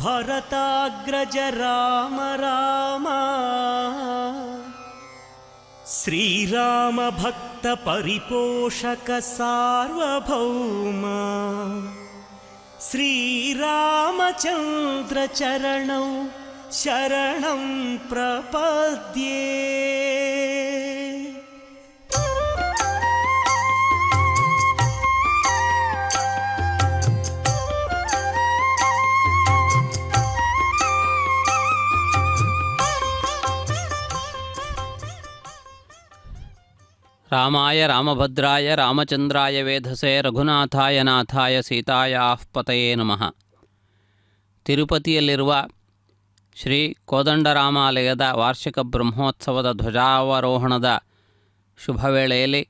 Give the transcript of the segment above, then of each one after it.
ಭರತಾಗ್ರಜ ರಾಮ ರಾಮ ಶ್ರೀರಾಮ ಭಕ್ತ ಪರಿಪೋಷಕ ಸಾರ್ವಭೌಮ ಶ್ರೀರಾಮಚಂದ್ರ ಚರಣೌ ಶರಣಂ ಪ್ರಪದ್ಯೆ. ರಾಮಾಯ ರಾಮಭದ್ರಾಯ ರಾಮಚಂದ್ರಾಯ ವೇಧಸೆ ರಘುನಾಥಾಯ ನಾಥಾಯ ಸೀತಾಯಾಃ ಪತಯೇ ನಮಃ. ತಿರುಪತಿಯಲ್ಲಿರುವ ಶ್ರೀ ಕೋದಂಡರಾಮಾಲಯದ ವಾರ್ಷಿಕ ಬ್ರಹ್ಮೋತ್ಸವದ ಧ್ವಜಾವರೋಹಣದ ಶುಭವೇಳೆಯಲ್ಲಿ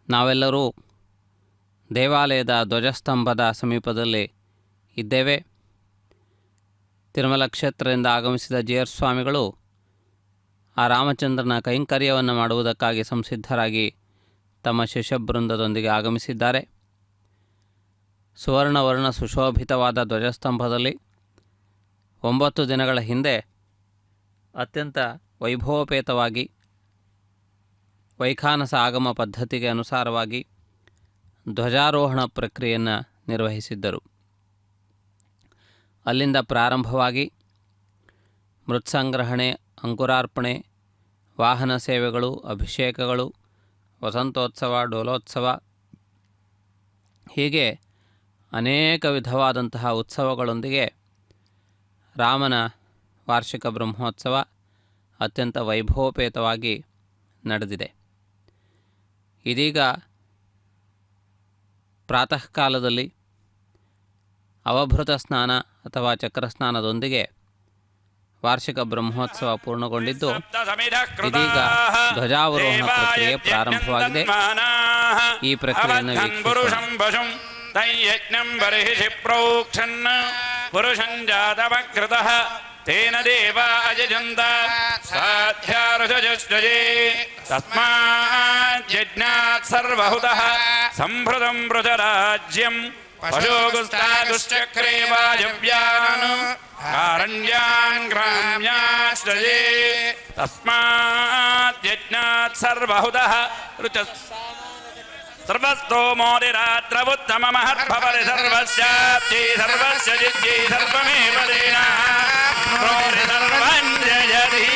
ನಾವೆಲ್ಲರೂ ದೇವಾಲಯದ ಧ್ವಜಸ್ತಂಭದ ಸಮೀಪದಲ್ಲಿ ಇದ್ದೇವೆ. ತಿರುಮಲ ಕ್ಷೇತ್ರದಿಂದ ಆಗಮಿಸಿದ ಜಿಯರ್ ಸ್ವಾಮಿಗಳು ಆ ರಾಮಚಂದ್ರನ ಕೈಂಕರ್ಯವನ್ನು ಮಾಡುವುದಕ್ಕಾಗಿ ಸಂಸಿದ್ಧರಾಗಿ ತಮ್ಮ ಶಿಷ್ಯಬೃಂದದೊಂದಿಗೆ ಆಗಮಿಸಿದ್ದಾರೆ. ಸುವರ್ಣವರ್ಣ ಸುಶೋಭಿತವಾದ ಧ್ವಜಸ್ತಂಭದಲ್ಲಿ 9 ದಿನಗಳ ಹಿಂದೆ ಅತ್ಯಂತ ವೈಭವೋಪೇತವಾಗಿ ವೈಖಾನಸ ಆಗಮ ಪದ್ಧತಿಗೆ ಅನುಸಾರವಾಗಿ ಧ್ವಜಾರೋಹಣ ಪ್ರಕ್ರಿಯೆಯನ್ನು ನಿರ್ವಹಿಸಿದ್ದರು. ಅಲ್ಲಿಂದ ಪ್ರಾರಂಭವಾಗಿ ಮೃತ್ಸಂಗ್ರಹಣೆ, ಅಂಕುರಾರ್ಪಣೆ, ವಾಹನ ಸೇವೆಗಳು, ಅಭಿಷೇಕಗಳು, ವಸಂತೋತ್ಸವ, ಡೋಲೋತ್ಸವ, ಹೀಗೆ ಅನೇಕ ವಿಧವಾದಂತಹ ಉತ್ಸವಗಳೊಂದಿಗೆ ರಾಮನ ವಾರ್ಷಿಕ ಬ್ರಹ್ಮೋತ್ಸವ ಅತ್ಯಂತ ವೈಭವೋಪೇತವಾಗಿ ನಡೆದಿದೆ. ಇದೀಗ ಪ್ರಾತಃ ಕಾಲದಲ್ಲಿ ಅವಭೃತ ಸ್ನಾನ ಅಥವಾ ಚಕ್ರಸ್ನಾನದೊಂದಿಗೆ ವಾರ್ಷಿಕ ಬ್ರಹ್ಮೋತ್ಸವ ಪೂರ್ಣಗೊಂಡಿದ್ದು ಇದೀಗ ಧ್ವಜಾವರೋಹಣ ಪ್ರಕ್ರಿಯೆ ಪ್ರಾರಂಭವಾಗಿದೆ. ಈ ಪ್ರಕ್ರಿಯೆಯನ್ನು ತೇನ ದೇವಾ ಅಜಂತ ಸಾಧ್ಯಾರುಷಜೇ ತಸ್ಮಾತ್ ಯಜ್ಞಾತ್ ಸರ್ವಹುತಃ ಸಂಭೃತಂ ಪೃಥರಾಜ್ಯಂ ಪಶೋಗುಸ್ತಾದುಶ್ಚಕ್ರೇ ವಾಯವ್ಯಾನ್ ಕಾರಣ್ಯಾನ್ ಗ್ರಾಮ್ಯಾಶ್ರಯೇ ತಸ್ಮಾತ್ ಯಜ್ಞಾತ್ ಸರ್ವಹುತಃ ಸರ್ವಸ್ತೋಮೋದಿರಾತ್ರವುತ್ತಮ ಮಹರ್ಭವರಿ ಸರ್ವಸ್ಯಾಪ್ತಿ ಸರ್ವಸ್ಯ ಜಿಜ್ಞಿ ಸರ್ವಮೇವ ದೇನಃ ಪ್ರೋರಿ ಸರ್ವಂ ಜಯತಿ.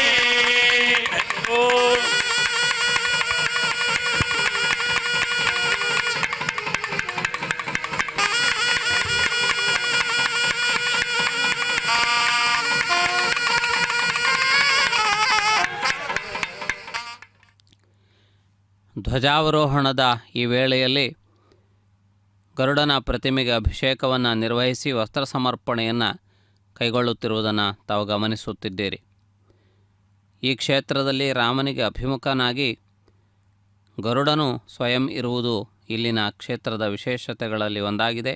ಧ್ವಜಾವರೋಹಣದ ಈ ವೇಳೆಯಲ್ಲಿ ಗರುಡನ ಪ್ರತಿಮೆಗೆ ಅಭಿಷೇಕವನ್ನು ನಿರ್ವಹಿಸಿ ವಸ್ತ್ರ ಸಮರ್ಪಣೆಯನ್ನು ಕೈಗೊಳ್ಳುತ್ತಿರುವುದನ್ನು ತಾವು ಗಮನಿಸುತ್ತಿದ್ದೀರಿ. ಈ ಕ್ಷೇತ್ರದಲ್ಲಿ ರಾಮನಿಗೆ ಅಭಿಮುಖನಾಗಿ ಗರುಡನು ಸ್ವಯಂ ಇರುವುದು ಇಲ್ಲಿನ ಕ್ಷೇತ್ರದ ವಿಶೇಷತೆಗಳಲ್ಲಿ ಒಂದಾಗಿದೆ.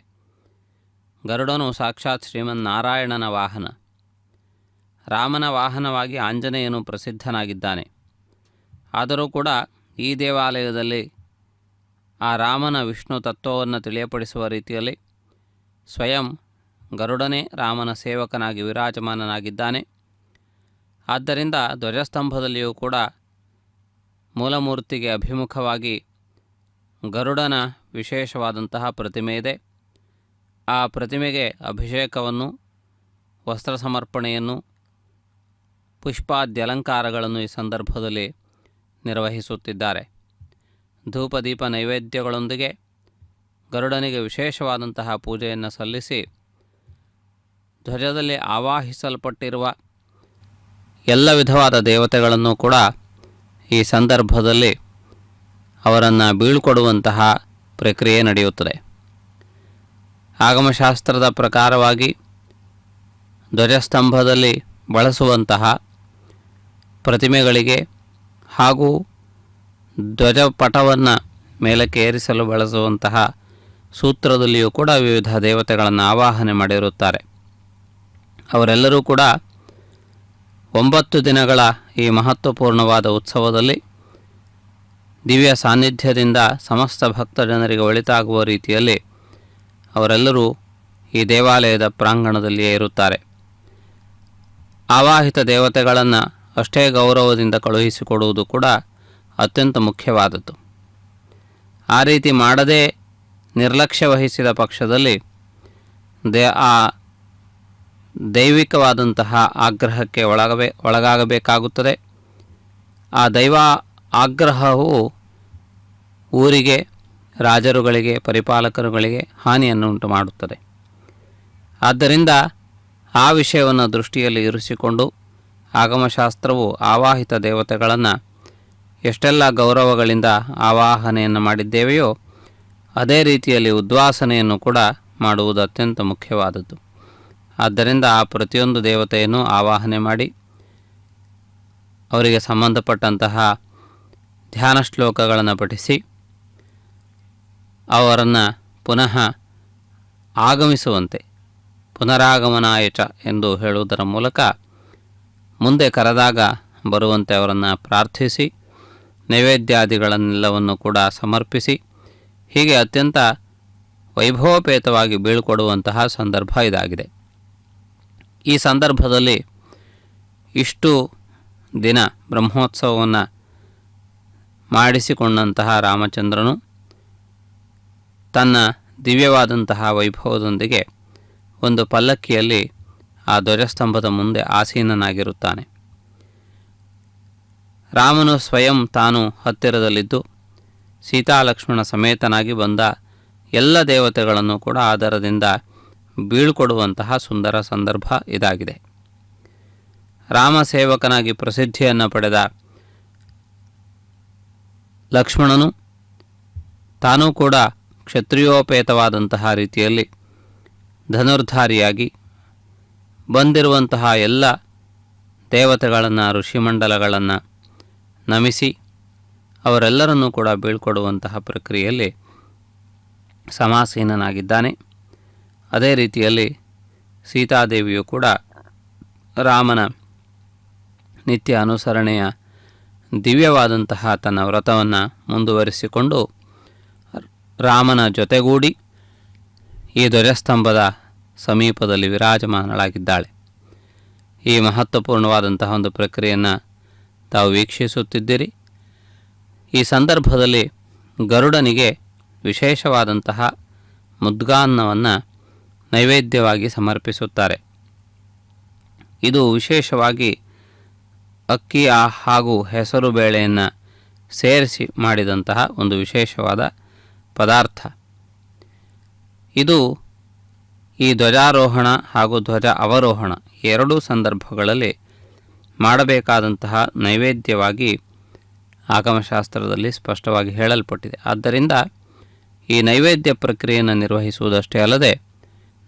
ಗರುಡನು ಸಾಕ್ಷಾತ್ ಶ್ರೀಮನ್ನಾರಾಯಣನ ವಾಹನ. ರಾಮನ ವಾಹನವಾಗಿ ಆಂಜನೇಯನು ಪ್ರಸಿದ್ಧನಾಗಿದ್ದಾನೆ. ಆದರೂ ಕೂಡ ಈ ದೇವಾಲಯದಲ್ಲಿ ಆ ರಾಮನ ವಿಷ್ಣು ತತ್ವವನ್ನು ತಿಳಿಯಪಡಿಸುವ ರೀತಿಯಲ್ಲಿ ಸ್ವಯಂ ಗರುಡನೇ ರಾಮನ ಸೇವಕನಾಗಿ ವಿರಾಜಮಾನನಾಗಿದ್ದಾನೆ. ಆದ್ದರಿಂದ ಧ್ವಜಸ್ತಂಭದಲ್ಲಿಯೂ ಕೂಡ ಮೂಲಮೂರ್ತಿಗೆ ಅಭಿಮುಖವಾಗಿ ಗರುಡನ ವಿಶೇಷವಾದಂತಹ ಪ್ರತಿಮೆ ಇದೆ. ಆ ಪ್ರತಿಮೆಗೆ ಅಭಿಷೇಕವನ್ನು, ವಸ್ತ್ರ ಸಮರ್ಪಣೆಯನ್ನು, ಪುಷ್ಪಾದ್ಯಲಂಕಾರಗಳನ್ನು ಈ ಸಂದರ್ಭದಲ್ಲಿ ನಿರ್ವಹಿಸುತ್ತಿದ್ದಾರೆ. ಧೂಪದೀಪ ನೈವೇದ್ಯಗಳೊಂದಿಗೆ ಗರುಡನಿಗೆ ವಿಶೇಷವಾದಂತಹ ಪೂಜೆಯನ್ನು ಸಲ್ಲಿಸಿ ಧ್ವಜದಲ್ಲಿ ಆವಾಹಿಸಲ್ಪಟ್ಟಿರುವ ಎಲ್ಲ ವಿಧವಾದ ದೇವತೆಗಳನ್ನು ಕೂಡ ಈ ಸಂದರ್ಭದಲ್ಲಿ ಅವರನ್ನು ಬೀಳ್ಕೊಡುವಂತಹ ಪ್ರಕ್ರಿಯೆ ನಡೆಯುತ್ತದೆ. ಆಗಮಶಾಸ್ತ್ರದ ಪ್ರಕಾರವಾಗಿ ಧ್ವಜಸ್ತಂಭದಲ್ಲಿ ಬಳಸುವಂತಹ ಪ್ರತಿಮೆಗಳಿಗೆ ಹಾಗೂ ಧ್ವಜಪಟವನ್ನು ಮೇಲಕ್ಕೆ ಏರಿಸಲು ಬಳಸುವಂತಹ ಸೂತ್ರದಲ್ಲಿಯೂ ಕೂಡ ವಿವಿಧ ದೇವತೆಗಳನ್ನು ಆವಾಹನೆ ಮಾಡಿರುತ್ತಾರೆ. ಅವರೆಲ್ಲರೂ ಕೂಡ 9 ದಿನಗಳ ಈ ಮಹತ್ವಪೂರ್ಣವಾದ ಉತ್ಸವದಲ್ಲಿ ದಿವ್ಯ ಸಾನ್ನಿಧ್ಯದಿಂದ ಸಮಸ್ತ ಭಕ್ತ ಜನರಿಗೆ ಒಳಿತಾಗುವ ರೀತಿಯಲ್ಲಿ ಅವರೆಲ್ಲರೂ ಈ ದೇವಾಲಯದ ಪ್ರಾಂಗಣದಲ್ಲಿಯೇ ಇರುತ್ತಾರೆ. ಆವಾಹಿತ ದೇವತೆಗಳನ್ನು ಅಷ್ಟೇ ಗೌರವದಿಂದ ಕಳುಹಿಸಿಕೊಡುವುದು ಕೂಡ ಅತ್ಯಂತ ಮುಖ್ಯವಾದದ್ದು. ಆ ರೀತಿ ಮಾಡದೇ ನಿರ್ಲಕ್ಷ್ಯ ವಹಿಸಿದ ಪಕ್ಷದಲ್ಲಿ ಆ ದೈವಿಕವಾದಂತಹ ಆಗ್ರಹಕ್ಕೆ ಒಳಗಾಗಬೇಕಾಗುತ್ತದೆ. ಆ ದೈವ ಆಗ್ರಹವು ಊರಿಗೆ, ರಾಜರುಗಳಿಗೆ, ಪರಿಪಾಲಕರುಗಳಿಗೆ ಹಾನಿಯನ್ನು ಉಂಟು ಮಾಡುತ್ತದೆ. ಆದ್ದರಿಂದ ಆ ವಿಷಯವನ್ನು ದೃಷ್ಟಿಯಲ್ಲಿ ಇರಿಸಿಕೊಂಡು ಆಗಮಶಾಸ್ತ್ರವು ಆವಾಹಿತ ದೇವತೆಗಳನ್ನು ಎಷ್ಟೆಲ್ಲ ಗೌರವಗಳಿಂದ ಆವಾಹನೆಯನ್ನು ಮಾಡಿದ್ದೇವೆಯೋ ಅದೇ ರೀತಿಯಲ್ಲಿ ಉದ್ವಾಸನೆಯನ್ನು ಕೂಡ ಮಾಡುವುದು ಅತ್ಯಂತ ಮುಖ್ಯವಾದದ್ದು. ಆದ್ದರಿಂದ ಆ ಪ್ರತಿಯೊಂದು ದೇವತೆಯನ್ನು ಆವಾಹನೆ ಮಾಡಿ ಅವರಿಗೆ ಸಂಬಂಧಪಟ್ಟಂತಹ ಧ್ಯಾನ ಶ್ಲೋಕಗಳನ್ನು ಪಠಿಸಿ ಅವರನ್ನು ಪುನಃ ಆಗಮಿಸುವಂತೆ ಪುನರಾಗಮನಾಯಚ ಎಂದು ಹೇಳುವುದರ ಮೂಲಕ ಮುಂದೆ ಕರೆದಾಗ ಬರುವಂತೆ ಅವರನ್ನು ಪ್ರಾರ್ಥಿಸಿ ನೈವೇದ್ಯಾದಿಗಳನ್ನೆಲ್ಲವನ್ನು ಕೂಡ ಸಮರ್ಪಿಸಿ ಹೀಗೆ ಅತ್ಯಂತ ವೈಭವಪೇತವಾಗಿ ಬೀಳ್ಕೊಡುವಂತಹ ಸಂದರ್ಭ ಇದಾಗಿದೆ. ಈ ಸಂದರ್ಭದಲ್ಲಿ ಇಷ್ಟು ದಿನ ಬ್ರಹ್ಮೋತ್ಸವವನ್ನು ಮಾಡಿಸಿಕೊಂಡಂತಹ ರಾಮಚಂದ್ರನು ತನ್ನ ದಿವ್ಯವಾದಂತಹ ವೈಭವದೊಂದಿಗೆ ಒಂದು ಪಲ್ಲಕ್ಕಿಯಲ್ಲಿ ಆ ಧ್ವಜಸ್ತಂಭದ ಮುಂದೆ ಆಸೀನನಾಗಿರುತ್ತಾನೆ. ರಾಮನು ಸ್ವಯಂ ತಾನು ಹತ್ತಿರದಲ್ಲಿದ್ದು ಸೀತಾಲಕ್ಷ್ಮಣ ಸಮೇತನಾಗಿ ಬಂದ ಎಲ್ಲ ದೇವತೆಗಳನ್ನು ಕೂಡ ಆದರದಿಂದ ಬೀಳ್ಕೊಡುವಂತಹ ಸುಂದರ ಸಂದರ್ಭ ಇದಾಗಿದೆ. ರಾಮ ಸೇವಕನಾಗಿ ಪ್ರಸಿದ್ಧಿಯನ್ನು ಪಡೆದ ಲಕ್ಷ್ಮಣನು ತಾನೂ ಕೂಡ ಕ್ಷತ್ರಿಯೋಪೇತವಾದಂತಹ ರೀತಿಯಲ್ಲಿ ಧನುರ್ಧಾರಿಯಾಗಿ ಬಂದಿರುವಂತಹ ಎಲ್ಲ ದೇವತೆಗಳನ್ನು, ಋಷಿಮಂಡಲಗಳನ್ನು ನಮಿಸಿ ಅವರೆಲ್ಲರನ್ನೂ ಕೂಡ ಬೀಳ್ಕೊಡುವಂತಹ ಪ್ರಕ್ರಿಯೆಯಲ್ಲಿ ಸಮಾಸೀನನಾಗಿದ್ದಾನೆ. ಅದೇ ರೀತಿಯಲ್ಲಿ ಸೀತಾದೇವಿಯು ಕೂಡ ರಾಮನ ನಿತ್ಯ ಅನುಸರಣೆಯ ದಿವ್ಯವಾದಂತಹ ತನ್ನ ವ್ರತವನ್ನು ಮುಂದುವರಿಸಿಕೊಂಡು ರಾಮನ ಜೊತೆಗೂಡಿ ಈ ಧ್ವಜಸ್ತಂಭದ ಸಮೀಪದಲ್ಲಿ ವಿರಾಜಮಾನಳಾಗಿದ್ದಾಳೆ. ಈ ಮಹತ್ವಪೂರ್ಣವಾದಂತಹ ಒಂದು ಪ್ರಕ್ರಿಯೆಯನ್ನು ತಾವು ವೀಕ್ಷಿಸುತ್ತಿದ್ದೀರಿ. ಈ ಸಂದರ್ಭದಲ್ಲಿ ಗರುಡನಿಗೆ ವಿಶೇಷವಾದಂತಹ ಮುದ್ಗಾನ್ನವನ್ನು ನೈವೇದ್ಯವಾಗಿ ಸಮರ್ಪಿಸುತ್ತಾರೆ. ಇದು ವಿಶೇಷವಾಗಿ ಅಕ್ಕಿ ಹಾಗೂ ಹೆಸರು ಬೇಳೆಯನ್ನು ಸೇರಿಸಿ ಮಾಡಿದಂತಹ ಒಂದು ವಿಶೇಷವಾದ ಪದಾರ್ಥ. ಇದು ಈ ಧ್ವಜಾರೋಹಣ ಹಾಗೂ ಧ್ವಜ ಅವರೋಹಣ ಎರಡೂ ಸಂದರ್ಭಗಳಲ್ಲಿ ಮಾಡಬೇಕಾದಂತಹ ನೈವೇದ್ಯವಾಗಿ ಆಗಮಶಾಸ್ತ್ರದಲ್ಲಿ ಸ್ಪಷ್ಟವಾಗಿ ಹೇಳಲ್ಪಟ್ಟಿದೆ. ಆದ್ದರಿಂದ ಈ ನೈವೇದ್ಯ ಪ್ರಕ್ರಿಯೆಯನ್ನು ನಿರ್ವಹಿಸುವುದಷ್ಟೇ ಅಲ್ಲದೆ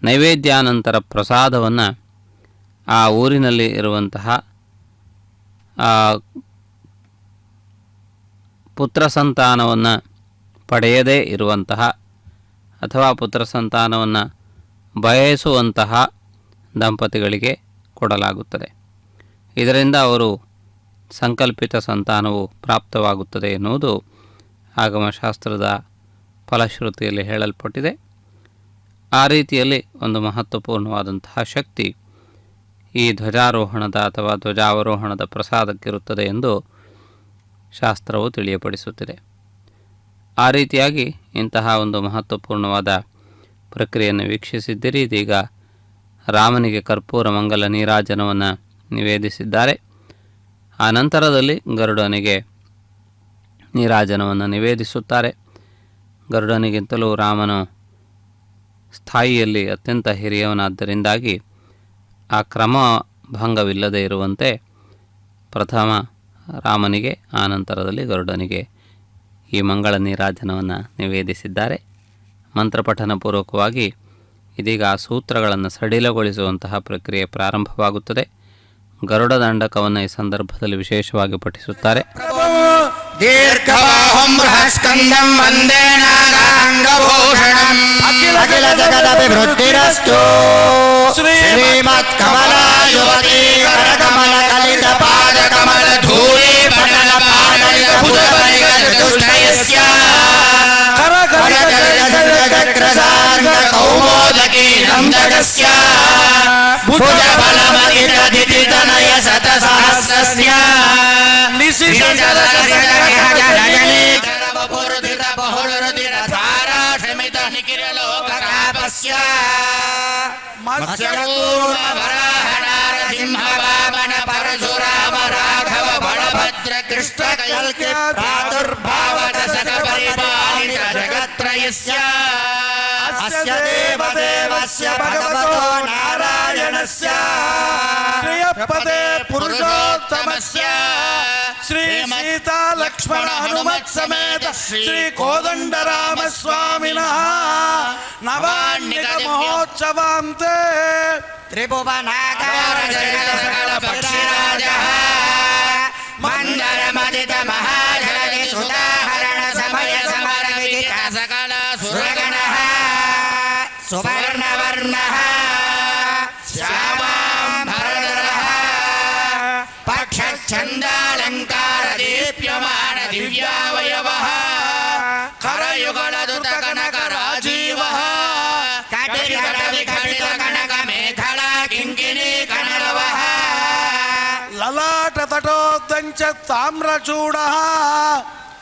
ನೈವೇದ್ಯಾನಂತರ ಪ್ರಸಾದವನ್ನು ಆ ಊರಿನಲ್ಲಿ ಇರುವಂತಹ ಪುತ್ರ ಸಂತಾನವನ್ನು ಪಡೆಯದೇ ಇರುವಂತಹ ಅಥವಾ ಪುತ್ರ ಸಂತಾನವನ್ನು ಬಯಸುವಂತಹ ದಂಪತಿಗಳಿಗೆ ಕೊಡಲಾಗುತ್ತದೆ. ಇದರಿಂದ ಅವರು ಸಂಕಲ್ಪಿತ ಸಂತಾನವು ಪ್ರಾಪ್ತವಾಗುತ್ತದೆ ಎನ್ನುವುದು ಆಗಮಶಾಸ್ತ್ರದ ಫಲಶ್ರುತಿಯಲ್ಲಿ ಹೇಳಲ್ಪಟ್ಟಿದೆ. ಆ ರೀತಿಯಲ್ಲಿ ಒಂದು ಮಹತ್ವಪೂರ್ಣವಾದಂತಹ ಶಕ್ತಿ ಈ ಧ್ವಜಾರೋಹಣದ ಅಥವಾ ಧ್ವಜಾವರೋಹಣದ ಪ್ರಸಾದಕ್ಕಿರುತ್ತದೆ ಎಂದು ಶಾಸ್ತ್ರವು ತಿಳಿಯಪಡಿಸುತ್ತಿದೆ. ಆ ರೀತಿಯಾಗಿ ಇಂತಹ ಒಂದು ಮಹತ್ವಪೂರ್ಣವಾದ ಪ್ರಕ್ರಿಯೆಯನ್ನು ವೀಕ್ಷಿಸಿದ್ದೀರಿ. ಇದೀಗ ರಾಮನಿಗೆ ಕರ್ಪೂರ ಮಂಗಲ ನೀರಾಜನವನ್ನು ನಿವೇದಿಸಿದ್ದಾರೆ. ಆ ನಂತರದಲ್ಲಿ ಗರುಡನಿಗೆ ನೀರಾಜನವನ್ನು ನಿವೇದಿಸುತ್ತಾರೆ. ಗರುಡನಿಗಿಂತಲೂ ರಾಮನು ಸ್ಥಾಯಿಯಲ್ಲಿ ಅತ್ಯಂತ ಹಿರಿಯವನಾದ್ದರಿಂದಾಗಿ ಆ ಕ್ರಮ ಭಂಗವಿಲ್ಲದೆ ಇರುವಂತೆ ಪ್ರಥಮ ರಾಮನಿಗೆ ಆನಂತರದಲ್ಲಿ ಗರುಡನಿಗೆ ಈ ಮಂಗಳ ನೀರಾಜನವನ್ನು ನಿವೇದಿಸಿದ್ದಾರೆ. ಮಂತ್ರಪಠನಪೂರ್ವಕವಾಗಿ ಇದೀಗ ಆ ಸೂತ್ರಗಳನ್ನು ಸಡಿಲಗೊಳಿಸುವಂತಹ ಪ್ರಕ್ರಿಯೆ ಪ್ರಾರಂಭವಾಗುತ್ತದೆ. ಗರುಡ ದಂಡಕವನ್ನು ಈ ಸಂದರ್ಭದಲ್ಲಿ ವಿಶೇಷವಾಗಿ ಪಠಿಸುತ್ತಾರೆ. ದೀರ್ಘಬಾಹುಂ ಬೃಹಸ್ಕಂದಂ ವಂದೇ ನಾರಾಂಗಭೂಷಣಂ ಅಖಿಲ ಜಗದಭಿವೃದ್ಧಿರಸ್ತು ಶ್ರೀಮತ್ ಕಮಲಾಯುವತಿ ಕರಕಮಲ ಕಲಿತ ಪಾದ ಕಮಲ ಧೂಳಿ ಪಟಲ ಪಾದಯ ಭುಜಪರಿಗ ಚತುಷ್ಟಯಸ್ಯ ಕರಕಮಲ ಚಕ್ರಸಾರ್ಗ ಕೌಮೋದಕಿ षण्डकस्य भुजबलमतिरधितनय शतसहस्रस्य बहुरुदिरधाराशमितनिखिललोकतापस्य मत्स्यकूर्मवराहनारसिंहवामन परशुराम राघव बलभद्र कृष्ण कल्कि प्रादुर्भावदशकपरिपालित जगत्त्रयस्य अस्य देवदेवस्य भगवतो नारायणस्य श्रियपदे पुरुषोत्तमस्य श्री सीता लक्ष्मण हनुमत् समेत श्री कोदंडराम स्वामिनः नवान्निक महोत्सवान्ते त्रिभुवनाकार जगत सकल पक्षिराजः मंदरमदित महाजगति सुदाहरण समय समर विदित सकल सुरगणः सुवर्णवर्णः श्यामाम्बरधरः पक्षच्छन्दालङ्कार दीप्यमान दिव्यावयवः करयुगलदुत कनक राजीवः कटिगट विघटित कनक मेखला किङ्किणी कनरवः ललाट तटोद्दञ्च ताम्रचूडः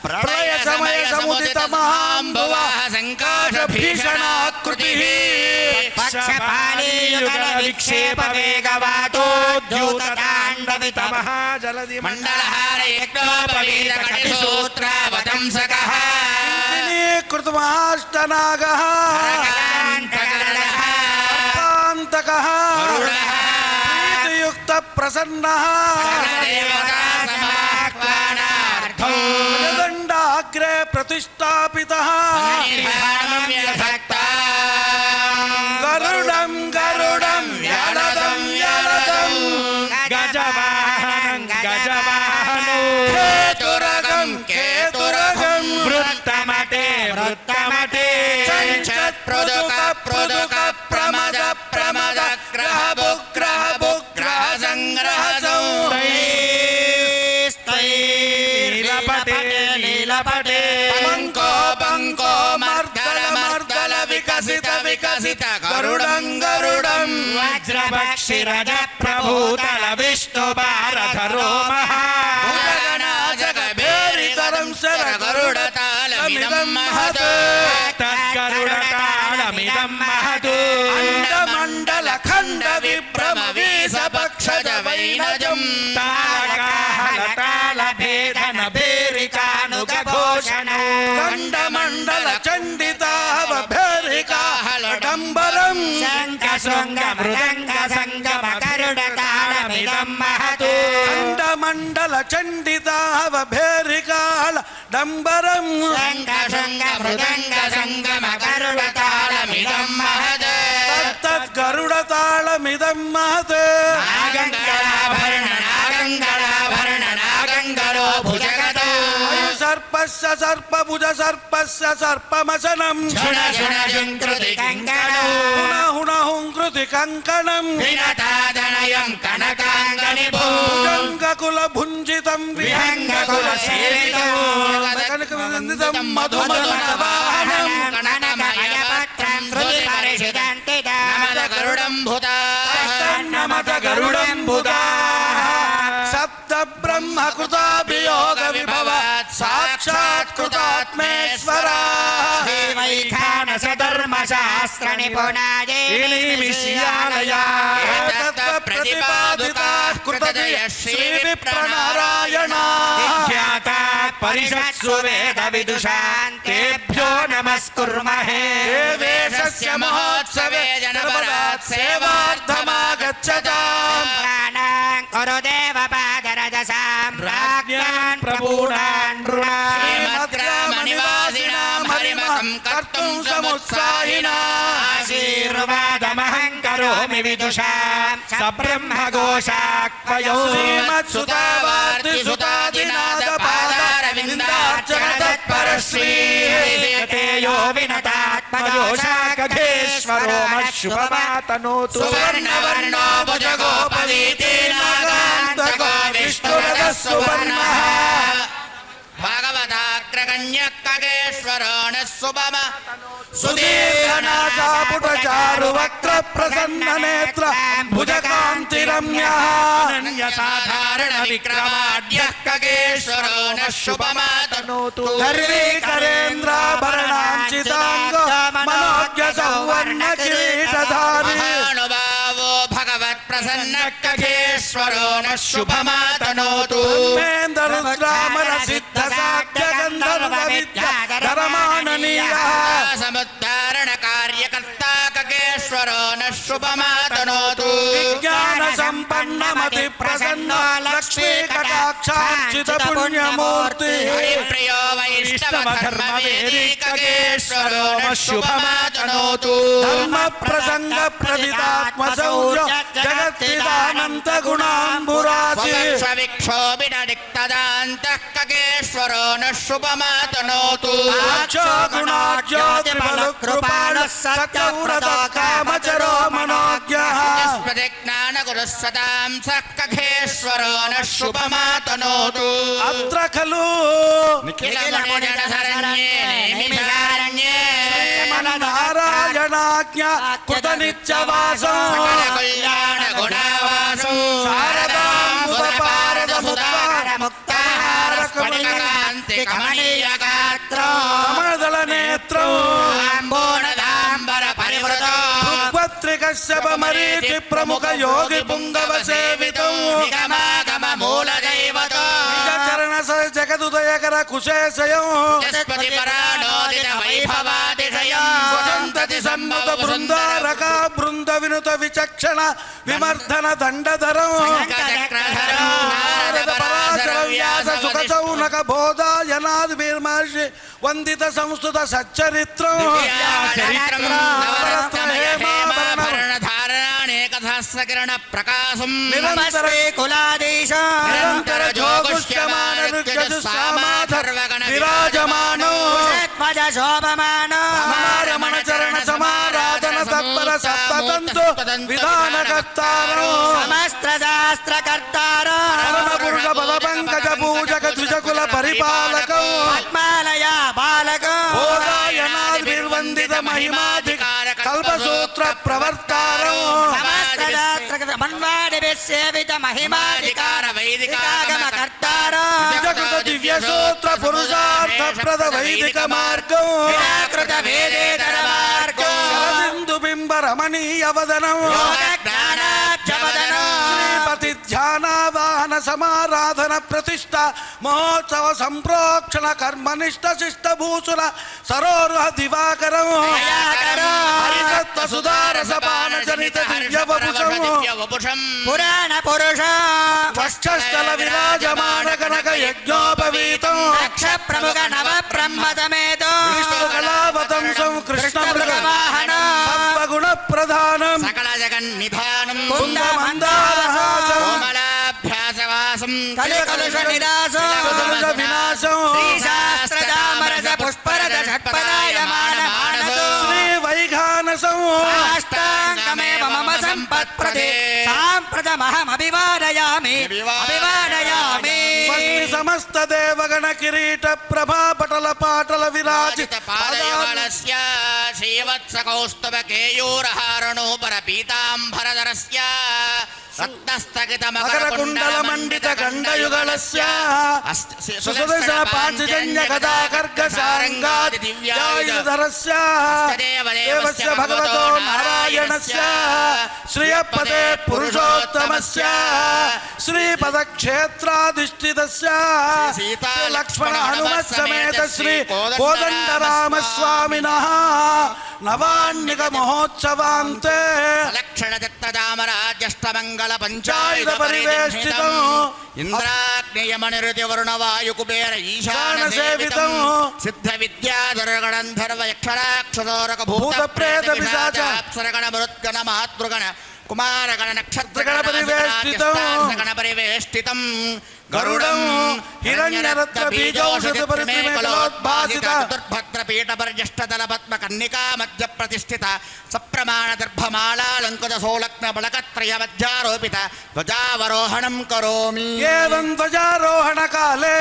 प्रलय समय समुदित महाम्भुवः संकाश भीषणाकृतिः पक्षपालीयुगल विक्षेप वेगवातोद्यूत ताण्डवित महाजलधि मण्डलहार यज्ञोपवीत कटिसूत्रावतंसकः कृतमहाष्टनागः अन्तकः प्रीतियुक्त प्रसन्नः दण्डाग्रे प्रतिष्ठापितः गरुडं गरुडं यालदं यालदं गजवाहनं गजवाहनो केतुरगं केतुरगं वृत्तमते वृत्तमते चञ्चत्प्रोदुक प्रोदुक प्रमद प्रमद ग्रह बुग्रह बुग्रह संग्रह नीलपटे नीलपटे पंको पंको मर्दल मर्दल विकसित विकसित गरुडं गरुडं वज्रपक्षिरज प्रभूतल विष्णु भारधरो महागणाजगभेरितरं शर गरुडतालमिदं महत् तद्गरुडतालमिदं महत् अण्डमण्डल खण्ड विभ्रम वीसपक्षज वैनजं तालकाहलताल भेदन भेरिकानुगघोषण खण्डमण्डल चण्डिताव भेरिकाहलडम्बरं शङ्ख शृङ्ग मृदङ्ग सङ्गम गरुडतालमिदं महत् खण्डमण्डल चण्डिताव भेरिकाहलडम्बरं शङ्ख शृङ्ग मृदङ्ग सङ्गम गरुडतालमिदं महत् तद्गरुडतालमिदं महत् नागङ्गलाभरण नागङ्गलाभरण नागङ्गलो भुजगतो सर्पस्य सर्पभुज सर्पस्य सर्पमसनं झुण झुण झुङ्कृति कङ्कणो हुण हुण हुङ्कृति कङ्कणं विनतादनयं कनकाङ्गनिभो भुजङ्गकुल भुञ्जितं विहङ्गकुल सेवितं मधुमधुनवाहनं कणनमयपत्रं श्रुतिपरिषिदन्तिदा नमद गरुडं भूता नमद गरुडं भूता सप्त ब्रह्म कृताभियोग विभव साक्षात् कृतात्मेश्वरा वैखान सधर्म शास्त्र निपुणाये विश्यालया प्रतिपादुका कृतजय श्री विप्रनारायणा ख्यातात् परिषत्सु वेद विदुषां तेभ्यो नमस्कुर्महे देवेशस्य महोत्सवे जनपदात् सेवार्थमागच्छताम् प्राणां कुरु देवपादरजसां राज्ञान् प्रभूणान् श्रीमद्ग्रामनिवासिनां हरिमहं कर्तुं समुत्साहिनाम् आशीर्वादमहं करोमि विदुषां सब्रह्मघोषाक्वयो श्रीमत्सुतावार्तिसुतादिनाथपादारविन्दार्चन तत्परश्रीतेयो विनतात्मयो शाकघेश्वरो मशुभवातनोतु सुवर्णवर्णो भुजगोपवीति नागान्तको विष्णुरथः सुवर्णः ಭಾಗವತಾಗ್ರಗಣ್ಯಕ್ಕಗೇಶ್ವರೋಣ ಸುಭಮ ಸುದೀರ್ಘನಾಸಾಪುಟಚಾರು ವಕ್ರ ಪ್ರಸನ್ನ ನೇತ್ರ ಭುಜಕಾಂತಿರಮ್ಯ ಸಾಧಾರಣ ವಿಕ್ರಮಾಢ್ಯಕ್ಕಗೇಶ್ವರೋಣ ಶುಭಮಾತನೋತು ಧರ್ವೀಕರೇಂದ್ರಾಭರಣಾಂಚಿತಾಂಗ ಮನೋಜ್ಞ ಸೌವರ್ಣ ಕಿರೀಟಧಾರಿ ಮಹಾನುಭಾವೋ ಭಗವತ್ ಪ್ರಸನ್ನಕ್ಕಗೇಶ್ವರೋಣ ಶುಭಮಾತನೋತು ರುದ್ರಾಮರ ಸಿದ್ಧ ಸಾಕ್ಷ್ಯ ಗಂಧರ್ವ ವಿದ್ಯಾ ಧರ್ಮಾನನೀಯ ಸಮುದ್ಧಾರಣ ಕಾರ್ಯಕರ್ತ ಕಗೇಶ್ವರೋಣ ಶುಭಮಾತನೋತು ವಿಜ್ಞಾನ ಸಂಪನ್ನ ಮತಿ ಪ್ರಸನ್ನ ಲಕ್ಷ್ಮೀ ಕಟಾಕ್ಷಾಂಚಿತ ಪುಣ್ಯಮೂರ್ತಿ ಪ್ರಿಯೋ ವೈಷ್ಣವ ಧರ್ಮ ವೇದಿಕಗೇಶ್ವರೋಣ ಶುಭಮಾತನೋತು ಧರ್ಮ ಪ್ರಸಂಗ ಪ್ರದಿತಾತ್ಮ ಸೌರ್ಯ ಜಗತ್ತಿದಾನಂತ ಗುಣಾಂಬುರಾಶಿ ವಿಕ್ಷೋಭಿನ ಡಿಕ್ತದಾಂತಃ ಕಗೇಶ್ವರೋಣ ಶುಭಮಾತನೋತು ಅಕ್ಷೋ ಗುಣಾಜ್ಯೋತಿ ಬಲು ಕೃಪಾಣ ಸತ್ಯವ್ರತ ಕಾಮಚರೋ ಮನೋಜ್ಞಃ ಪ್ರತಿಜ್ಞಾನ ಗುರು ಸದಾಂ ಸಖೇಶ್ವರೋಣ ಶುಭಮಾತನೋತು ಅತ್ರ ಖಲು ನಿಖಿಲ ಶರಣ್ಯೇ ನಿಮಿಷಾರಣ್ಯೇ ನಾರಾಯಣಾಜ್ಞ ಕೃತ ನಿತ್ಯವಾಸ ಕಲ್ಯಾಣ ಗುಣವಾಸ ಶಾರದಾಂಬುಧ ಪಾರದ ಮುಕ್ತಾರ ಮುಕ್ತಾಹಾರ ಸ್ಫಟಿಕಾಂತಿ ಕಮನೀಯ ಗಾತ್ರ ಕಮಲದಳ ನೇತ್ರ ಆಂಬೋಣದಾಂಬರ ಪರಿವೃತ ಭೃಗ್ವತ್ರಿಕಶ್ಯಪ ಮರೀಚಿ ಪ್ರಮುಖ ಯೋಗಿ ಪುಂಗವ ಸೇವಿತೋ ನಿಗಮಾಗಮ ಮೂಲ ದೈವತ ನಿಜ ಚರಣ ಸ ಜಗದುದಯಕರ ಕುಶೇಶಯೋ ಜಸ್ಪತಿ ಪರಾಣೋದಿತ ವೈಭವಾತಿಶಯೋ ವಸಂತತಿ ಸಮ್ಮತ ಬೃಂದಾರಕ ಬೃಂದ ವಿನುತ ವಿಚಕ್ಷಣ ವಿಮರ್ಧನ ದಂಡಧರೋ ನಾರದ ಪರಾಶರ ವ್ಯಾಸ ಸುಖ ಸೌನಕ ಬೋಧಾಯನಾದ್ ವೀರ್ಮಹರ್ಷಿ ವಂದಿತ ಸಂಸ್ಕೃತ ಸಚ್ಚರಿತ್ರ ಧಾರಣಾನೇಕಸಹಸ್ರಕಿರಣ ಪ್ರಕಾಶಂ ನಿರಂತರ ಕುಲಾದೇಶ ನಿರಂತರ ಜೋಗುಷ್ಯಮಾನ ಸಾಮಾಧರ್ವಗಣ ವಿರಾಜಮಾನೋ ಶೋಭಮಾನ ರಮಣ ಚರಣ ಸಮಾರಾಧನ ತತ್ಪರ ಸಪ್ತತಂತು ವಿಧಾನಕರ್ತಾರೋ ಸಮಸ್ತ ಶಾಸ್ತ್ರ ಕರ್ತಾರೋ ಪುರುಷ ಬಲ ಪಂಕಜ ಪೂಜಕ ದ್ವಿಜಕುಲ ಪರಿಪಾಲಕ ಆತ್ಮಾಲಯ ಬಾಲಕ ಬೋಧಾಯನಾದ್ಭಿರ್ವಂದಿತ ಮಹಿಮಾಧಿಕಾರ ಕಲ್ಪಸೂತ್ರ ಪ್ರವರ್ತಾರೋ ಮನ್ವಾಡಿಭಿಃ ಸೇವಿತ ಮಹಿಮಾಧಿಕಾರ ವೈದಿಕಾಗಮ ಕರ್ತಾರೋ ನಿಜಕೃತ ದಿವ್ಯ ಸೂತ್ರ ಪುರುಷಾರ್ಥ ಪ್ರದ ವೈದಿಕ ಮಾರ್ಗೋ ನಿರಾಕೃತ ವೇದೇತರ ಮಾರ್ಗೋ ಸಿಂಧು ಬಿಂಬ ರಮಣೀಯ ವದನೋ ಜ್ಞಾನಾಬ್ಜವದನೋ ಶ್ರೀಪತಿ ಧ್ಯಾನಾವಾಹನ ಸಮಾರಾಧನ ಪ್ರತಿಷ್ಠಾ ಮಹೋತ್ಸವ ಸಂಪ್ರೋಕ್ಷಣ ಕರ್ಮನಿಷ್ಠ ಶಿಷ್ಟ ಭೂಸುರ ಸರೋರುಹ ದಿವಾಕರಂ ಹರಿಸತ್ವ ಸುಧಾರಸ ಪಾನ ಜನಿತ ದಿವ್ಯ ವಪುಷಂ ಪುರಾಣ ಪುರುಷ ಪಶ್ಚಸ್ಥಲ ವಿರಾಜಮಾನ ಕನಕ ಯಜ್ಞೋಪವೀತಂ ದಕ್ಷ ಪ್ರಮುಖ ನವ ಬ್ರಹ್ಮ ಸಮೇತ ವಿಷ್ಣು ಕಲಾವತಂಸಂ ಕೃಷ್ಣ ಮೃಗವಾಹನ ಸತ್ವಗುಣ ಪ್ರಧಾನಂ ಸಕಲ ಜಗನ್ನಿಧಾನಂ ಕುಂದ ಮಂದಾರಹಾಸಂ ಕೋಮಲಾಭ್ಯಾಸವಾಸಂ ಕಲಿಕಲುಷ ನಿರಾಸಂ ವಿನಾಶಂ ಶ್ರೀ ಶಾಸ್ತ್ರದಾಮರಸ ಪುಷ್ಪರಸ ಷಟ್ಪದಾಯಮಾನ ಮಾನಸೋ ಶ್ರೀ ವೈಘಾನಸಂ ಅಷ್ಟಾಂಗಮೇವ ಮಮ ಸಂಪತ್ಪ್ರದೇ ಸಾಂಪ್ರತಮಹಮಭಿವಾದಯಾಮಿ ಅಭಿವಾದಯಾಮಿ ಸಮಸ್ತ ದೇವಗಣ ಕಿರೀಟ ಪ್ರಭಾ ಪಟಲ ಪಾಟಲ ವಿರಾಜಿತ ಪಾದಯೋಳಸ್ಯ ಶ್ರೀವತ್ಸ ಕೌಸ್ತುಭ ಕೇಯೂರಹಾರಣೋಪರ ಪೀತಾಂಬರಧರಸ್ಯ ರತ್ನಸ್ಥಗಿತ ಮಕರ ಕುಂಡಲ ಮಂಡಿತ ಗಂಡಯುಗಳಸ್ಯ ಸುಸದಶ ಪಾಂಚಜನ್ಯ ಗದಾ ಖಡ್ಗ ಸಾರಂಗಾದಿ ದಿವ್ಯಾಯುಧರಸ್ಯ ದೇವಸ್ಯ ಭಗವತೋ ನಾರಾಯಣಸ್ಯ ಶ್ರಿಯಪದೇ ಪುರುಷೋತ್ತಮಸ್ಯ ಶ್ರೀಪದ ಕ್ಷೇತ್ರಾಧಿಷ್ಠಿತಸ್ಯ ಲಕ್ಷ್ಮಣ ಹನುಮತ್ ಸಮೇತ ಶ್ರೀ ಕೋದಂಡರಾಮ ಸ್ವಾಮಿನಃ ನವಾನ್ನಿಕ ಮಹೋತ್ಸವಾಂತೆ ಲಕ್ಷಣ ದತ್ತದಾಮರಾಜ್ಯಷ್ಟಮಂಗಳ ಪಂಚಾಯುಧ ಪರಿವೇಷ್ಟಿತಂ ಇಂದ್ರಾಗ್ನೇಯಮನಿರುತಿ ವರುಣವಾಯು ಕುಬೇರ ಈಶಾನ ಸೇವಿತಂ ಸಿದ್ಧ ವಿದ್ಯಾಧರಗಣಂಧರ್ವ ಯಕ್ಷರಾಕ್ಷಸೋರಕ ಭೂತ ಪ್ರೇತ ಪಿಶಾಚ ಅಪ್ಸರಗಣ ಮರುದ್ಗಣ ಮಹಾತೃಗಣ ಕುಮಾರಗಣ ನಕ್ಷತ್ರಗಣ ಪರಿವೇಷ್ಟಿತಂ ಗರುಡಂ ಹಿರಣ್ಯರತ್ನ ಬೀಜೌಷಧ ಪರಿಶ್ರಮೆ ಫಲೋದ್ಭಾಸಿತ ದುರ್ಭದ್ರಪೀಠ ಪರಿಜ್ಯಷ್ಟದಲ ಪದ್ಮ ಕನ್ನಿಕಾ ಮಧ್ಯ ಪ್ರತಿಷ್ಠಿತ ಸಪ್ರಮಾಣ ದರ್ಭಮಾಲಾಲಂಕೃತ ಸೋಲಗ್ನ ಬಳಕತ್ರಯ ಮಧ್ಯಾರೋಪಿತ ಧ್ವಜಾವರೋಹಣಂ ಕರೋಮಿ ಏವಂ ಧ್ವಜಾರೋಹಣ ಕಾಲೇ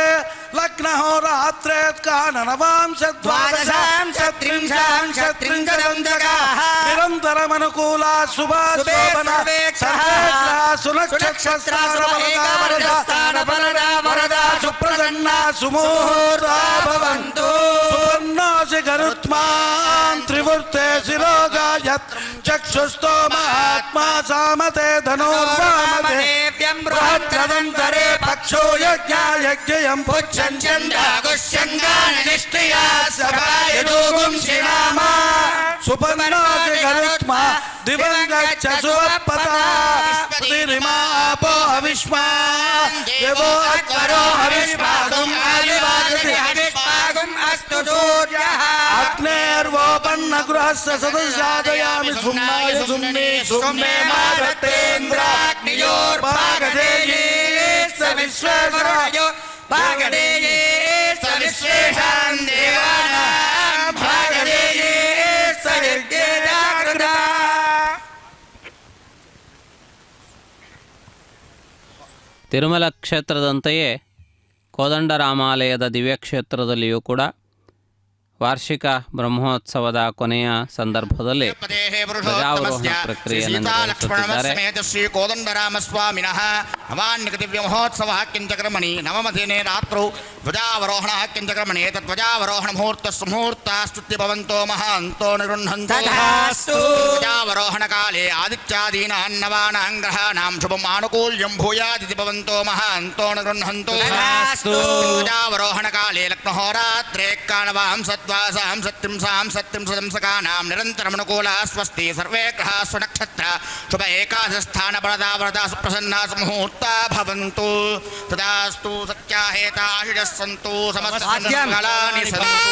ಲಗ್ನಹೋರಾತ್ರೆ ಕಾನನವಾಂಶ ದ್ವಾದಶಾಂಶ ತ್ರಿಂಶಾಂಶ ತ್ರಿಂಶದಂ ಜಗಾಹ ನಿರಂತರಮನುಕೂಲ ಶುಭ ಶೋಭನ ಸರ್ವೇಗ್ರಹ ಸುನಕ್ಷತ್ರ ವರದ ಸುಪ್ರಸನ್ನ ಸುಮೂರ್ತ ಭವಂತು ಸುವರ್ಣೋಸಿ ಗರುತ್ಮಾನ್ ತ್ರಿವೃತ್ತೆ ಶಿರೋಗಾಯತ್ ಚಕ್ಷುಸ್ತೋ ಮಹಾತ್ಮಾ ಸಾಮತೆ ಧನುರ್ವಾಮತೆ ಬೃಹದ್ರದಂತರೆ ಪಕ್ಷೋ ಯಜ್ಞಯಜ್ಞಯಂ ಪುಚ್ಛಂಚಂದಾಗುಶ್ಯಂಗಾನಿಷ್ಠಿಯ ಸಭಾಯದೂಗುಂ ಶ್ರೀನಾಮ ಸುಪರ್ಣೋಸಿ ಗರುತ್ಮಾ ದಿವಂಗಚ್ಚ ಸುವಪತ ಪತಿರಿಮಾಪೋ ಹವಿಷ್ಮಾ ದೇವೋ ಅಕ್ಬರೋ ಹವಿಷ್ಮಾಗುಂ ಆದಿವಾಗತಿ ಹವಿಷ್ಮಾಗುಂ ಅಸ್ತು ಸೂರ್ಯಃ ಅಗ್ನೇರ್ವೋಪನ್ನ ಗೃಹಸ್ಸ ಸದಸಾದಯಾಮಿ ಸುಮ್ನಾಯ ಸುಮ್ನಿ ಸುಮ್ನೆ ಮಾಗತೇಂದ್ರಾಗ್ನಿಯೋರ್ಭಾಗದೇಯೇ ಸವಿಶ್ವೇಶ್ವರಾಯೋ ಭಾಗದೇಯೇ ಸವಿಶ್ವೇಶಾನ್ ದೇವಾನಾಂ ಭಾಗದೇಯೇ ಸವಿದ್ಯೆ ಜಾಗೃತ ತಿರುಮಲ ಕ್ಷೇತ್ರದಂತೆಯೇ ಕೋದಂಡರಾಮಾಲಯದ ದಿವ್ಯಕ್ಷೇತ್ರದಲ್ಲಿಯೂ ಕೂಡ ವಾರ್ಷಿಕ ಬ್ರಹ್ಮೋತ್ಸವದ ಕೊನೆಯ ಸಂದರ್ಭದಲ್ಲಿ ಧ್ವಜಾವರೋಹಣ ಪ್ರಕ್ರಿಯೆಯನ್ನು ನಡೆಸುತ್ತಿದ್ದಾರೆ. ಶ್ರೀ ಕೋದಂಡರಾಮಸ್ವಾಮಿನಃ ನವಾನ್ಯಕ ದಿವ್ಯ ಮಹೋತ್ಸವ ಕಿಂಚಕ್ರಮಣಿ ನವಮದಿನೇ ರಾತ್ರೌ ಧ್ವಜಾವರೋಹಣ ಕಿಂಚಕ್ರಮಣಿ ತದ್ಧ್ವಜಾವರೋಹಣ ಮುಹೂರ್ತ ಸುಮುಹೂರ್ತಾಸ್ತುತ್ಯ ಭವಂತೋ ಮಹಾಂತೋ ನಿರುಹಂತೋ ಧ್ವಜಾವರೋಹಣ ಕಾಲೇ ಆದಿತ್ಯಾದೀನಾನ್ ನವಾನಾಂ ಗ್ರಹಾಣಾಂ ಶುಭಂ ಆನುಕೂಲ್ಯಂ ಭೂಯಾದಿತಿ ಭವಂತೋ ಮಹಾಂತೋ ನಿರುಹಂತೋ ಧ್ವಜಾವರೋಹಣ ಕಾಲೇ ಲಗ್ನಹೋರಾತ್ರೆ ಕಾಣವಾಂ ಸತ್ವಾಸಾಂ ಸತ್ರಿಂಸಾಂ ಸತ್ರಿಂಸದಂಸಕಾನಾಂ ನಿರಂತರಮನುಕೂಲ ಸ್ವಸ್ತಿ ಸರ್ವೇ ಗ್ರಹಾ ಸ್ವನಕ್ಷತ್ರ ಶುಭ ಏಕಾದಶಸ್ಥಾನ ಬಲದಾವರದಾ ಸುಪ್ರಸನ್ನಾ ಮುಹೂರ್ತ ಭವಂತು ತದಾಸ್ತು ಸತ್ಯಾಹೇತಾಶಿಷಃ ಸಂತು ಸಮಸ್ತ ಮಂಗಲಾನಿ ಸಂತು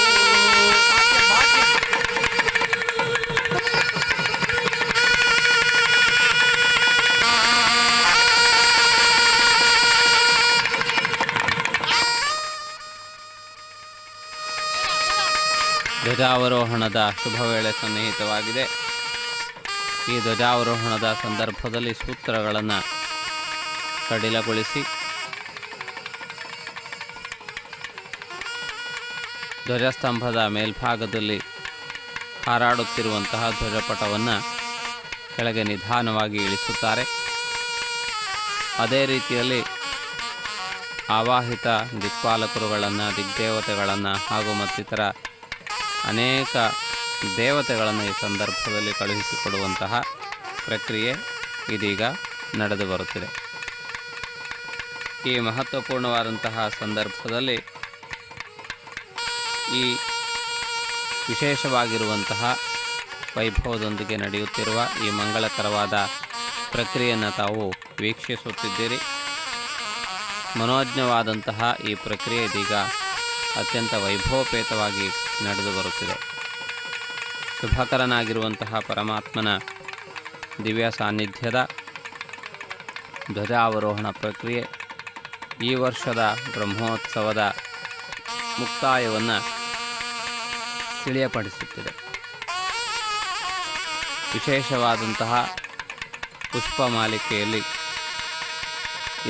ಧ್ವಜಾವರೋಹಣದ ಶುಭ ವೇಳೆ ಸನ್ನಿಹಿತವಾಗಿದೆ. ಈ ಧ್ವಜಾವರೋಹಣದ ಸಂದರ್ಭದಲ್ಲಿ ಸೂತ್ರಗಳನ್ನು ಸಡಿಲಗೊಳಿಸಿ ಧ್ವಜಸ್ತಂಭದ ಮೇಲ್ಭಾಗದಲ್ಲಿ ಹಾರಾಡುತ್ತಿರುವಂತಹ ಧ್ವಜಪಟವನ್ನು ಕೆಳಗೆ ನಿಧಾನವಾಗಿ ಇಳಿಸುತ್ತಾರೆ. ಅದೇ ರೀತಿಯಲ್ಲಿ ಆವಾಹಿತ ದಿಕ್ಪಾಲಕರುಗಳನ್ನು, ದಿಗ್ದೇವತೆಗಳನ್ನು ಹಾಗೂ ಮತ್ತಿತರ ಅನೇಕ ದೇವತೆಗಳನ್ನು ಈ ಸಂದರ್ಭದಲ್ಲಿ ಕಳುಹಿಸಿಕೊಡುವಂತಹ ಪ್ರಕ್ರಿಯೆ ಇದೀಗ ನಡೆದು ಬರುತ್ತಿದೆ. ಈ ಮಹತ್ವಪೂರ್ಣವಾದಂತಹ ಸಂದರ್ಭದಲ್ಲಿ ಈ ವಿಶೇಷವಾಗಿರುವಂತಹ ವೈಭವದೊಂದಿಗೆ ನಡೆಯುತ್ತಿರುವ ಈ ಮಂಗಳಕರವಾದ ಪ್ರಕ್ರಿಯೆಯನ್ನು ತಾವು ವೀಕ್ಷಿಸುತ್ತಿದ್ದೀರಿ. ಮನೋಜ್ಞವಾದಂತಹ ಈ ಪ್ರಕ್ರಿಯೆ ಇದೀಗ ಅತ್ಯಂತ ವೈಭವಪೇತವಾಗಿ ನಡೆದು ಬರುತ್ತಿದೆ. ಶುಭಕರನಾಗಿರುವಂತಹ ಪರಮಾತ್ಮನ ದಿವ್ಯ ಸಾನ್ನಿಧ್ಯದ ಧ್ವಜಾವರೋಹಣ ಪ್ರಕ್ರಿಯೆ ಈ ವರ್ಷದ ಬ್ರಹ್ಮೋತ್ಸವದ ಮುಕ್ತಾಯವನ್ನು ತಿಳಿಯಪಡಿಸುತ್ತಿದೆ. ವಿಶೇಷವಾದಂತಹ ಪುಷ್ಪಮಾಲಿಕೆಯಲ್ಲಿ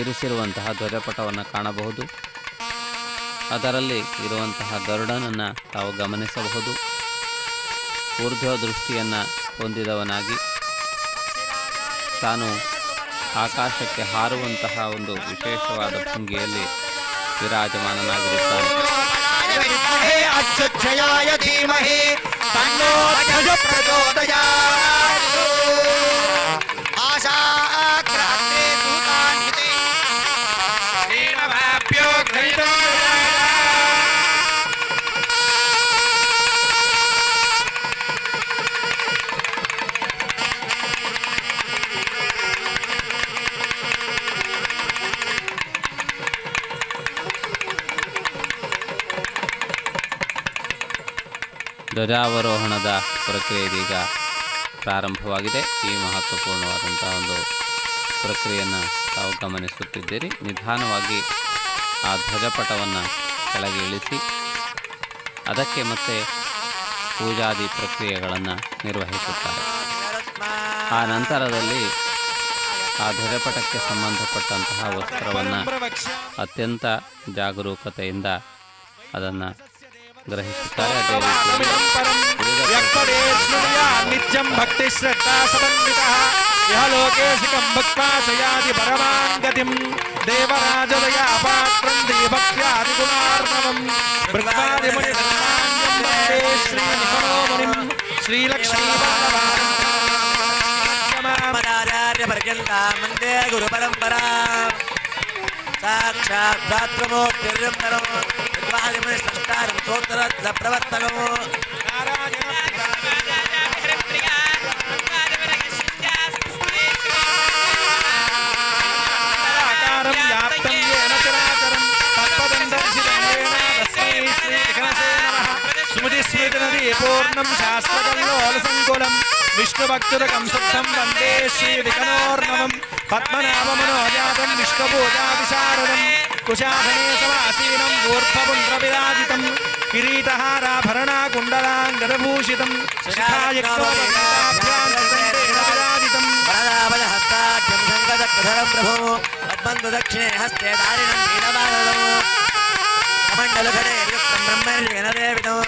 ಇರಿಸಿರುವಂತಹ ಧ್ವಜಪಟವನ್ನು ಕಾಣಬಹುದು. ಅದರಲ್ಲಿ ಇರುವಂತಹ ಗರುಡನನ್ನು ತಾವು ಗಮನಿಸಬಹುದು. ಊರ್ಧ್ವ ದೃಷ್ಟಿಯನ್ನು ಹೊಂದಿದವನಾಗಿ ತಾನು ಆಕಾಶಕ್ಕೆ ಹಾರುವಂತಹ ಒಂದು ವಿಶೇಷವಾದ ಭಂಗಿಯಲ್ಲಿ ವಿರಾಜಮಾನನಾಗಿರುತ್ತಾನೆ. ಧ್ವಜಾವರೋಹಣದ ಪ್ರಕ್ರಿಯೆ ಇದೀಗ ಪ್ರಾರಂಭವಾಗಿದೆ. ಈ ಮಹತ್ವಪೂರ್ಣವಾದಂಥ ಒಂದು ಪ್ರಕ್ರಿಯೆಯನ್ನು ತಾವು ಗಮನಿಸುತ್ತಿದ್ದೀರಿ. ನಿಧಾನವಾಗಿ ಆ ಧ್ವಜಪಟವನ್ನು ಕೆಳಗೆ ಇಳಿಸಿ ಅದಕ್ಕೆ ಮತ್ತೆ ಪೂಜಾದಿ ಪ್ರಕ್ರಿಯೆಗಳನ್ನು ನಿರ್ವಹಿಸುತ್ತಾರೆ. ಆ ನಂತರದಲ್ಲಿ ಆ ಧ್ವಜಪಟಕ್ಕೆ ಸಂಬಂಧಪಟ್ಟಂತಹ ವಸ್ತ್ರವನ್ನು ಅತ್ಯಂತ ಜಾಗರೂಕತೆಯಿಂದ ಅದನ್ನು ಗ್ರಹಿಸುತ್ತಾರೆ. ಅದೇ ನಿತ್ಯಂ ಭಕ್ತಿ ಶ್ರದ್ಧಾ ಸಮನ್ವಿತಃ ಯಹ ಲೋಕೇಶಿಕಂ ಭಕ್ತ್ವಾ ಸಯಾದಿ ಪರಮಾಂ ಗತಿಂ ದೇವರಾಜದಯ ಪಾತ್ರಂ ದೇವಕ್ತ್ಯಾದಿ ಗುಣಾರ್ಣವಂ ಭೃಗ್ವಾದಿಮುನಿ ಧರ್ಮಾನ್ಯಂ ವಂದೇ ಶ್ರೀ ನಿಖರೋ ಮುನಿಂ ಶ್ರೀಲಕ್ಷ್ಮೀ ಪರ್ಯಂತಾಂ ವಂದೇ ಗುರು ಪರಂಪರಾ ಸಾಕ್ಷಾತ್ ಧಾತೃಮೂರ್ತಿರ್ಯಂತರಂ ಭೃಗ್ವಾದಿಮುನಿ ಸಂಸ್ಕಾರಂ ಸೋತ್ತರತ್ನ ಪ್ರವರ್ತಕಂ పూర్ణం శాస్త్రకల్లోలసంకులం విష్ణుభక్తురకం శుద్ధం వందే శ్రీవికనోర్ణవం పద్మనాభమనోజాతం విష్ణుపూజావిశారదం కుశాసనే సమాసీనం ఊర్ధ్వపుండ్రవిరాజితం కిరీటహారాభరణా కుండలాంగదభూషితం శిఖాయుక్తోభిరాజితం వరదాభయహస్తాఢ్యం శంఖచక్రధరం ప్రభో పద్మంతదక్షిణే హస్తే దారిణం నీలవాదం మండలఘటే యుక్తం బ్రహ్మేణ దేవితం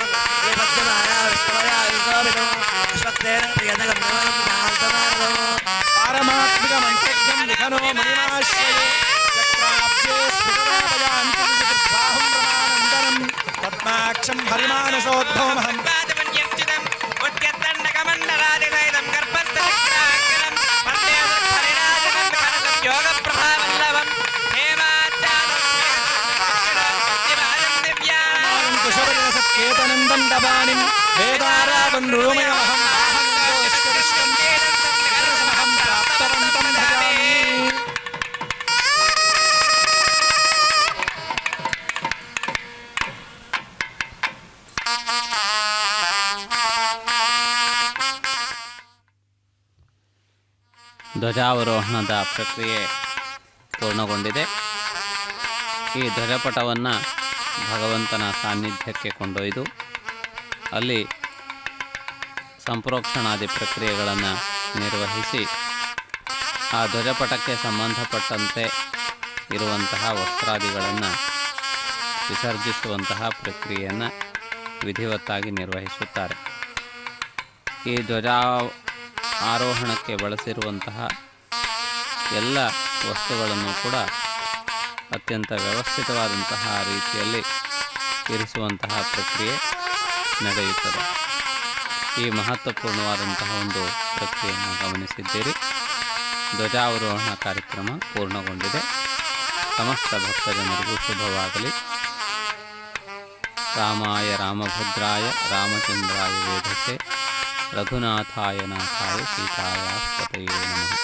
పారమాత్మిక మంత్రజ్ఞం నిఖనో మణిమాశ్రయే చక్రాబ్జే స్ఫుటరాభయాంతరిబాహుం రమానందనం పద్మాక్షం హరిమానసోద్భవమహం దండపాణిం వేదారావం రూమయమహం ప్రాప్తవంతం భజామి. ಧ್ವಜಾವರೋಹಣದ ಪ್ರಕ್ರಿಯೆ ಪೂರ್ಣಗೊಂಡಿದೆ. ಈ ಧ್ವಜಪಟವನ್ನು ಭಗವಂತನ ಸಾನ್ನಿಧ್ಯಕ್ಕೆ ಕೊಂಡೊಯ್ದು ಅಲ್ಲಿ ಸಂಪ್ರೋಕ್ಷಣಾದಿ ಪ್ರಕ್ರಿಯೆಗಳನ್ನು ನಿರ್ವಹಿಸಿ ಆ ಧ್ವಜಪಟಕ್ಕೆ ಸಂಬಂಧಪಟ್ಟಂತೆ ಇರುವಂತಹ ವಸ್ತ್ರಾದಿಗಳನ್ನು ವಿಸರ್ಜಿಸುವಂತಹ ಪ್ರಕ್ರಿಯೆಯನ್ನು ವಿಧಿವತ್ತಾಗಿ ನಿರ್ವಹಿಸುತ್ತಾರೆ. ಈ ಧ್ವಜ ಆರೋಹಣಕ್ಕೆ ಬಳಸಿರುವಂತಹ ಎಲ್ಲ ವಸ್ತುಗಳನ್ನು ಕೂಡ ಅತ್ಯಂತ ವ್ಯವಸ್ಥಿತವಾದಂತಹ ರೀತಿಯಲ್ಲಿ ಇರಿಸುವಂತಹ ಪ್ರಕ್ರಿಯೆ ನಡೆಯುತ್ತದೆ. ಈ ಮಹತ್ವಪೂರ್ಣವಾದಂತಹ ಒಂದು ಪ್ರಕ್ರಿಯೆಯನ್ನು ಗಮನಿಸಿದ್ದೀರಿ. ಧ್ವಜಾವರೋಹಣ ಕಾರ್ಯಕ್ರಮ ಪೂರ್ಣಗೊಂಡಿದೆ. ಸಮಸ್ತ ಭಕ್ತಜನರಿಗೂ ಶುಭವಾಗಲಿ. ರಾಮಾಯ ರಾಮಭದ್ರಾಯ ರಾಮಚಂದ್ರಾಯ ವೇದಸೆ ರಘುನಾಥಾಯ ನಾಥಾಯ ಸೀತಾಯ ಪತಯೇ ನಮಃ.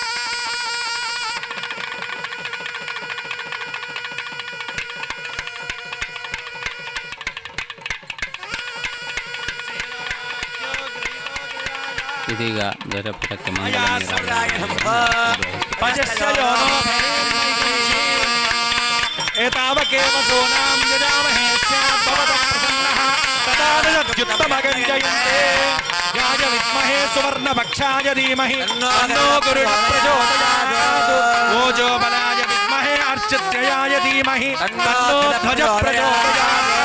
ಇದೀಗ ಧ್ವಜಪಟಕ್ಕೆ ಮಂಗಲ ಏತಾವಕೇವ ಸೋನಾಂ ಯಜಾಮಹೇ ಸ್ಯಾತ್ ಭವತಃ ಪ್ರಸನ್ನಃ ತದಾದಯುತ್ತಮಗಂಜಯಂತೆ ಯಾಯ ವಿದ್ಮಹೇ ಸುವರ್ಣಪಕ್ಷಾಯ ಧೀಮಹಿ ತನ್ನೋ ಗುರುಃ ಪ್ರಚೋದಯಾತ್ ಓಜೋ ಬಲಾಯ ವಿದ್ಮಹೇ ಅರ್ಚಿತ್ಯಯಾಯ ಧೀಮಹಿ ತನ್ನೋ ಧ್ವಜ ಪ್ರಚೋದಯಾತ್